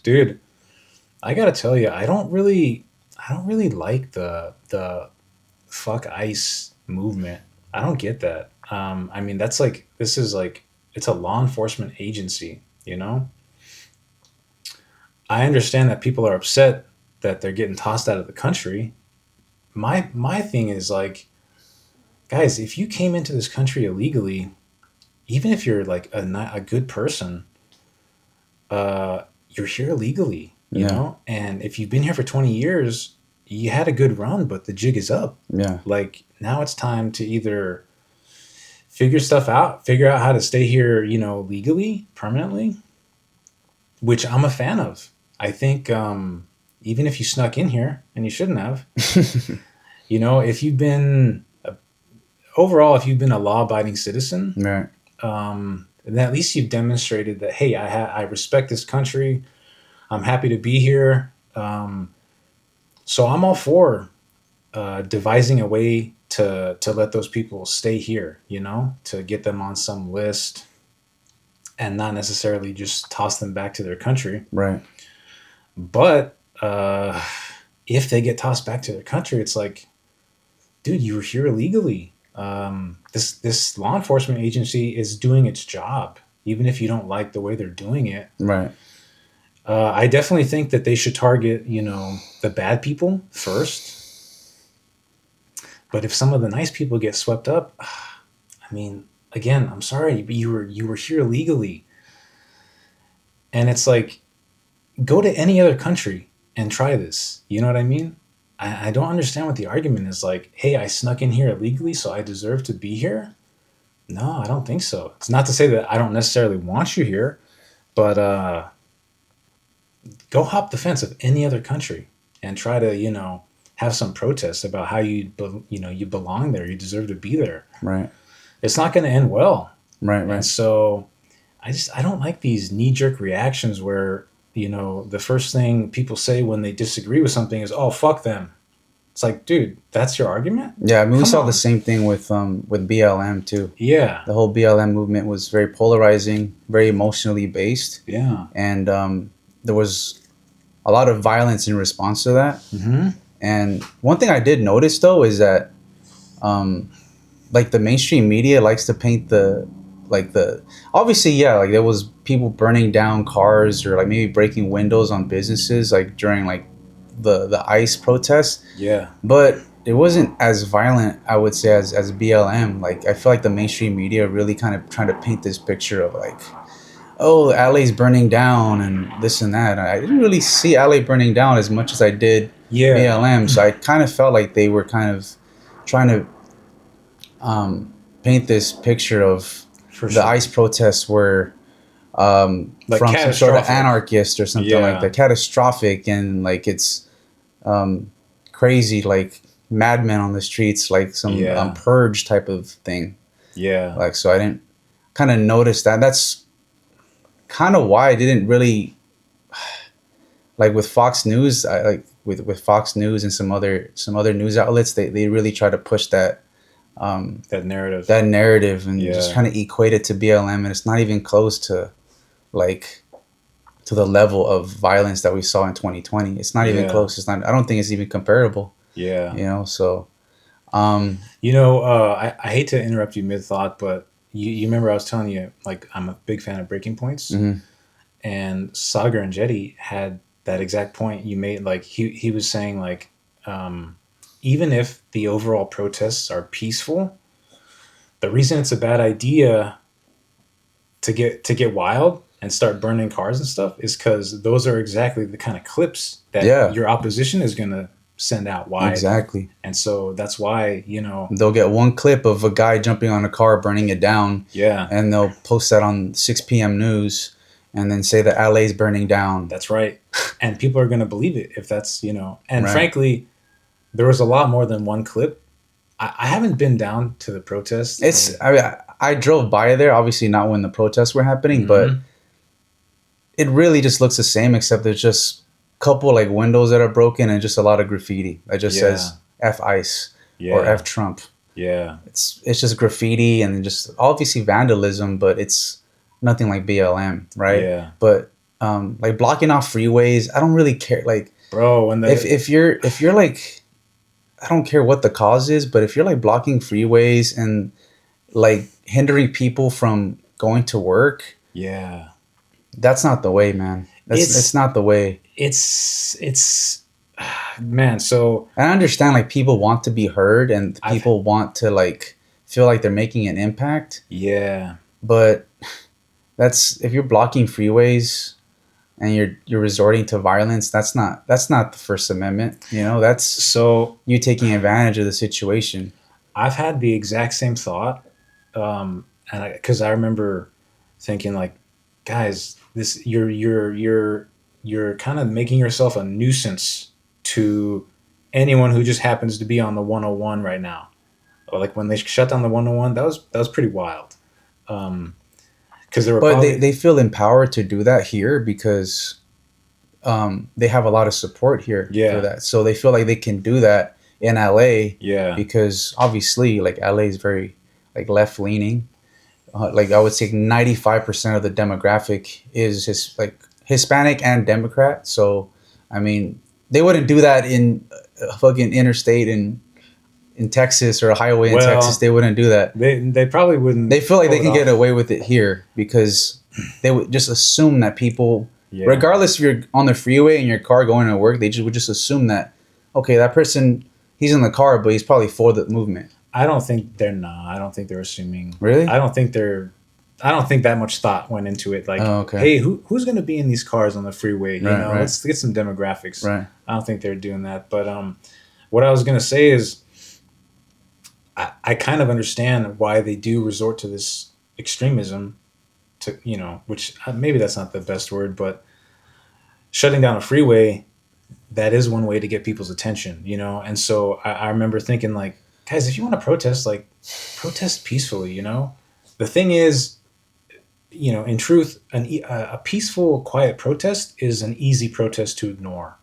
Dude, I gotta tell you, I don't really like the fuck ICE movement. I don't get that. I mean, that's like this is like it's a law enforcement agency. You know, I understand that people are upset that they're getting tossed out of the country. My thing is like, guys, if you came into this country illegally, even if you're like a good person, you're here legally, you Yeah. know? And if you've been here for 20 years, you had a good run, but the jig is up. Yeah. Like now it's time to either figure out how to stay here, you know, legally, permanently, which I'm a fan of. I think even if you snuck in here and you shouldn't have, you know, if you've been overall, if you've been a law-abiding citizen, Right. then at least you've demonstrated that, hey, I respect this country. I'm happy to be here. So I'm all for devising a way to let those people stay here, you know, to get them on some list and not necessarily just toss them back to their country. Right. But if they get tossed back to their country, it's like, dude, you were here illegally. This law enforcement agency is doing its job, even if you don't like the way they're doing it. Right. I definitely think that they should target, you know, the bad people first. But if some of the nice people get swept up, I mean, again, I'm sorry, but you were here legally, and it's like go to any other country and try this. You know what I mean? I don't understand what the argument is. Like, hey, I snuck in here illegally, so I deserve to be here. No, I don't think so. It's not to say that I don't necessarily want you here, but go hop the fence of any other country and try to, you know, have some protest about how you know, you belong there, you deserve to be there. Right. It's not going to end well. Right. And Right. so I don't like these knee jerk reactions where, you know, the first thing people say when they disagree with something is, "Oh, fuck them." It's like, dude, that's your argument? Yeah. I mean, we Come saw the on. same thing with BLM too. Yeah. The whole BLM movement was very polarizing, very emotionally based, Yeah. and there was a lot of violence in response to that. Mm-hmm. And one thing I did notice though is that, um, like the mainstream media likes to paint the obviously, yeah, like there was people burning down cars or like maybe breaking windows on businesses like during like the ICE protests, Yeah. but it wasn't as violent, I would say, as BLM. Like I feel like the mainstream media really kind of trying to paint this picture of like, oh, LA's burning down and this and that. I didn't really see LA burning down as much as I did Yeah. BLM. So I kind of felt like they were kind of trying to paint this picture of For the sure. ICE protests were Like from some sort of catastrophic. anarchist or something Yeah. like that, catastrophic, and like it's crazy, like madmen on the streets, like some Yeah. purge type of thing. Yeah. Like so, I didn't kind of notice that. That's kind of why I didn't really like with Fox News. I like with Fox News and some other news outlets. They really try to push That narrative. that narrative and just Yeah. kind of equate it to BLM, and it's not even close to like to the level of violence that we saw in 2020. It's not even Yeah. close. It's not. I don't think it's even comparable. Yeah. You know. So You know, I hate to interrupt you mid thought, but you remember I was telling you, like, I'm a big fan of Breaking Points, mhm. and Sagar and Jetty had that exact point you made. Like, he was saying, like, even if the overall protests are peaceful, the reason it's a bad idea to get wild and start burning cars and stuff is because those are exactly the kind of clips that Yeah, your opposition is gonna send out wide. exactly. And so that's why, you know, They'll get one clip of a guy jumping on a car, burning it down, yeah, and they'll post that on 6 p.m. news, and then say that LA's burning down. that's right. And people are gonna believe it if that's, you know, and Right. frankly, there was a lot more than one clip. I haven't been down to the protest. It's. I mean, I drove by there. Obviously, not when the protests were happening, but Mhm. it really just looks the same, except there's just a couple like windows that are broken and just a lot of graffiti that just Yeah. says F ICE Yeah. or F Trump. Yeah. It's just graffiti and just obviously vandalism, but it's nothing like BLM, right? Yeah. But like blocking off freeways. I don't really care. Like bro. When the if you're like, I don't care what the cause is, but if you're like blocking freeways and like hindering people from going to work, yeah, that's not the way, man. It's it's not the way. it's man. So And I understand like people want to be heard and I've people want to like feel like they're making an impact, yeah. but that's if you're blocking freeways and you're resorting to violence, that's not the First Amendment. You know, that's So you taking advantage of the situation. I've had the exact same thought, and because I remember thinking like, guys, this you're kind of making yourself a nuisance to anyone who just happens to be on the 101 right now. Or like when they shut down the 101, that was pretty wild. Because there were But they, probably they feel empowered to do that here because they have a lot of support here for yeah, that. So they feel like they can do that in LA yeah. because obviously like LA is very like left leaning. Like I would say 95% of the demographic is like Hispanic and Democrat. So I mean, they wouldn't do that in a fucking interstate in Texas or a highway in Texas. Well, They wouldn't do that. they probably wouldn't They feel like pull they it can get off. away with it here because they would just assume that people, Yeah. regardless if you're on the freeway in your car going to work, they just would just assume that, okay, that person, he's in the car, but he's probably for the movement. I don't think they're not. I don't think they're assuming. Really? I don't think they're. I don't think that much thought went into it. Like, Oh, okay. hey, who's going to be in these cars on the freeway? You Right, know, right. let's get some demographics. Right. I don't think they're doing that. But what I was going to say is, I kind of understand why they do resort to this extremism. To which maybe that's not the best word, but shutting down a freeway, that is one way to get people's attention. And so I remember thinking like, guys, if you want to protest, like, protest peacefully. The thing is, in truth, a peaceful, quiet protest is an easy protest to ignore.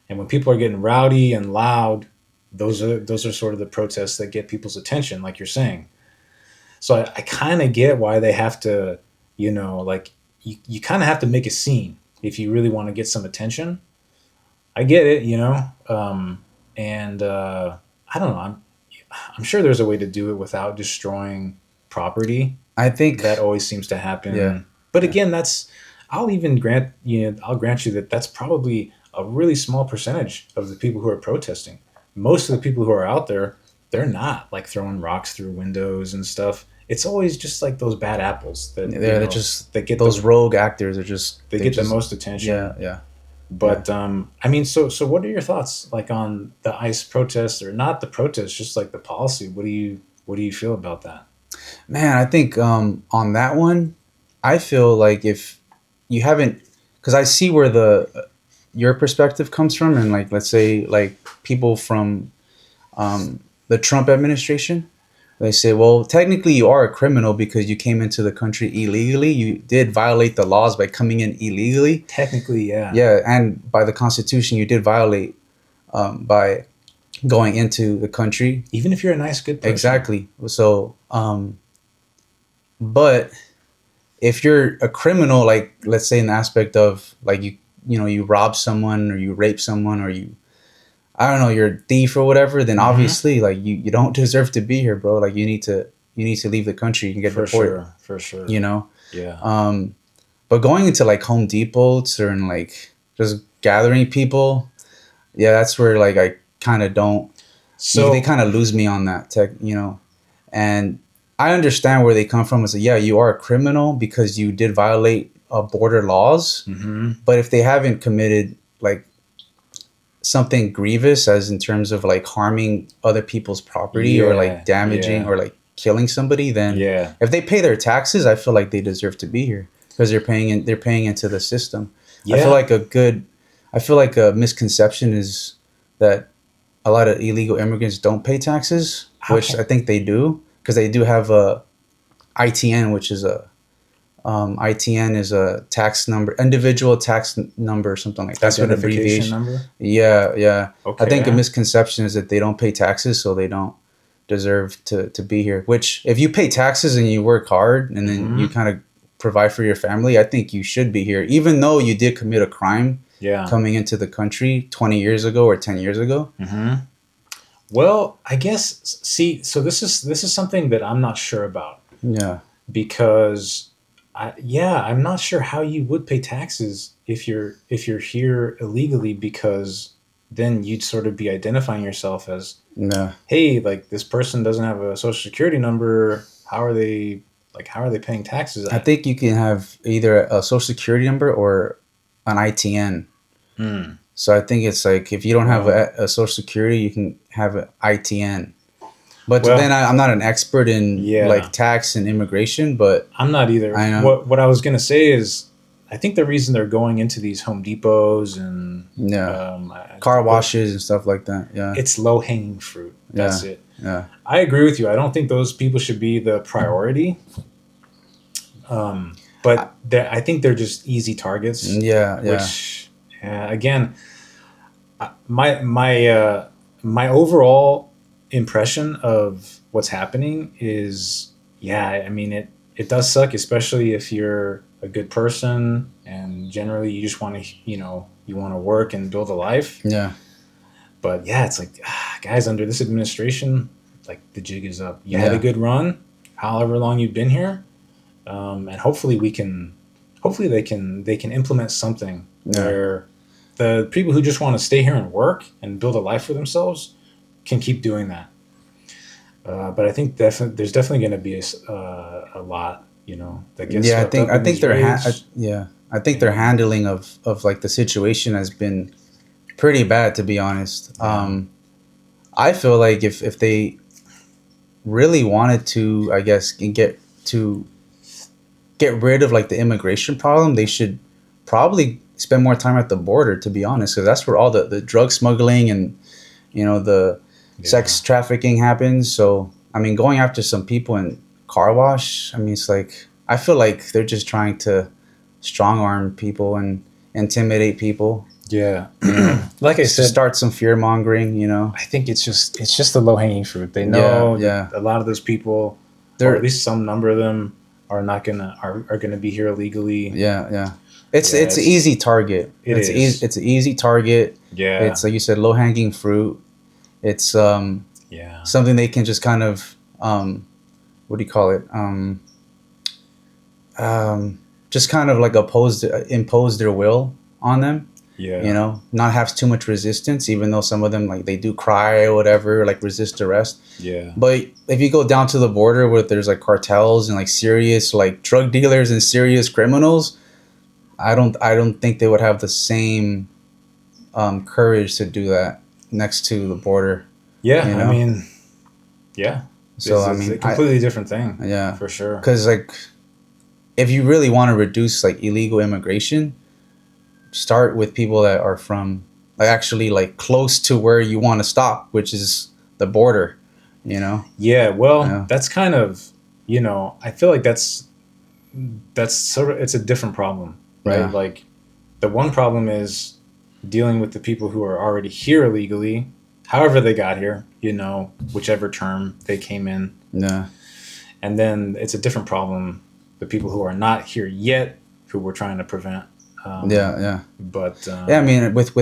And when people are getting rowdy and loud, those are sort of the protests that get people's attention, like you're saying. So I kind of get why they have to, like you kind of have to make a scene if you really want to get some attention. I get it, and I don't know. I'm sure there's a way to do it without destroying property. I think, That always seems to yeah. happen. But Yeah. again, I'll grant you that that's probably a really small percentage of the people who are protesting. Most of the people who are out there, they're not like throwing rocks through windows and stuff. It's always just like those bad apples that They're just, that get those rogue actors are just, they get the most attention. yeah, yeah. But I mean, so what are your thoughts like on the ICE protests, or not the protests, just like the policy? What do you feel about that? Man, I think on that one, I feel like if you haven't, because I see where your perspective comes from, and like let's say like people from the Trump administration, they say, well, technically you are a criminal because you came into the country illegally. You did violate the laws by coming in illegally. Technically, yeah. Yeah, and by the Constitution, you did violate by going into the country. Even if you're a nice, good person. Exactly. So, but if you're a criminal, like let's say in the aspect of like you rob someone or you rape someone or I don't know, you're a thief or whatever, then obviously like you don't deserve to be here, bro. Like you need to leave the country. You can get For deported. sure, for sure. You know. Yeah. But going into like Home Depots or in like just gathering people, yeah, that's where like I kind of don't. So They kind of lose me on that and I understand where they come from. Is that, yeah, you are a criminal because you did violate border laws, hmm but if they haven't committed like something grievous, as in terms of like harming other people's property or like damaging yeah, or like killing somebody, then yeah, if they pay their taxes, I feel like they deserve to be here because they're paying into the system. yeah. I feel like a misconception is that a lot of illegal immigrants don't pay taxes, How which can I think they do because they do have a ITN, which is ITN is a tax number, individual tax number, or something like that. That's an identification abbreviation. number? Yeah, yeah. Okay. I think a Yeah. misconception is that they don't pay taxes, so they don't deserve to be here. Which, if you pay taxes and you work hard, and then you Mhm. kind of provide for your family, I think you should be here, even though you did commit a crime Yeah. coming into the country 20 years ago or 10 years ago. Hmm. Well, I guess, see, so this is something that I'm not sure about, Yeah. because I'm not sure how you would pay taxes if you're here illegally, because then you'd sort of be identifying yourself as, Yeah. hey, like this person doesn't have a social security number. How are they paying taxes? I think you can have either a social security number or an ITN. Hmm. So I think it's like if you don't have Well, a social security, you can have an ITN. But then well, I'm not an expert in yeah, like tax and immigration, but I'm not either. I know. What I was gonna say is, I think the reason they're going into these Home Depots and Yeah. I Car think that washes and stuff like that. Yeah. it's low hanging fruit. Yeah. That's it. Yeah. I agree with you. I don't think those people should be the priority. I- But I think they're just easy targets, Yeah. Yeah. which, again, my overall impression of what's happening is, yeah, I mean, it does suck, especially if you're a good person and generally you just want to, you want to work and build a life. Yeah. But yeah, it's like, guys, under this administration, like the jig is up. You had a Yeah. good run, however long you've been here, and hopefully they can implement something Yeah. where the people who just want to stay here and work and build a life for themselves can keep doing that. But I think there's definitely going to be a lot, that gets Yeah. swept up I in think these raids. yeah. I think their And handling of like the situation has been pretty bad, to be honest. yeah, I feel like if they really wanted to, I guess, get rid of like the immigration problem, they should probably spend more time at the border, to be honest, because that's where all the drug smuggling and the yeah, sex trafficking happens. So I mean, going after some people in car wash, I mean, it's like I feel like they're just trying to strong arm people and intimidate people, yeah. you know, Like I to said, start some fear mongering. I think it's just the low hanging fruit. They Yeah, know that yeah. a lot of those people, or at They're least some number of them, are gonna be here illegally. Yeah, yeah. It's Yeah, it's an easy target. it is. It's an easy target. Yeah, It's like you said, low hanging fruit. It's yeah, something they can just kind of what do you call it? Just kind of like impose their will on them. yeah, Not have too much resistance, even though some of them like they do cry or whatever, like resist arrest. yeah, But if you go down to the border where there's like cartels and like serious like drug dealers and serious criminals, I don't think they would have the same courage to do that next to the border. yeah. You I know, mean, yeah, so this I is a mean, completely different thing, yeah, for sure. because like if you really want to reduce like illegal immigration, start with people that are from like actually like close to where you want to stop, which is the border. You know, Yeah, well, yeah, that's kind of, I feel like that's sort of, it's a different problem, right? yeah, Like, the one problem is dealing with the people who are already here illegally, however they got here, whichever term they came in. yeah, And then it's a different problem, the people who are not here yet, who we're trying to prevent. yeah, yeah. But Yeah, I mean, with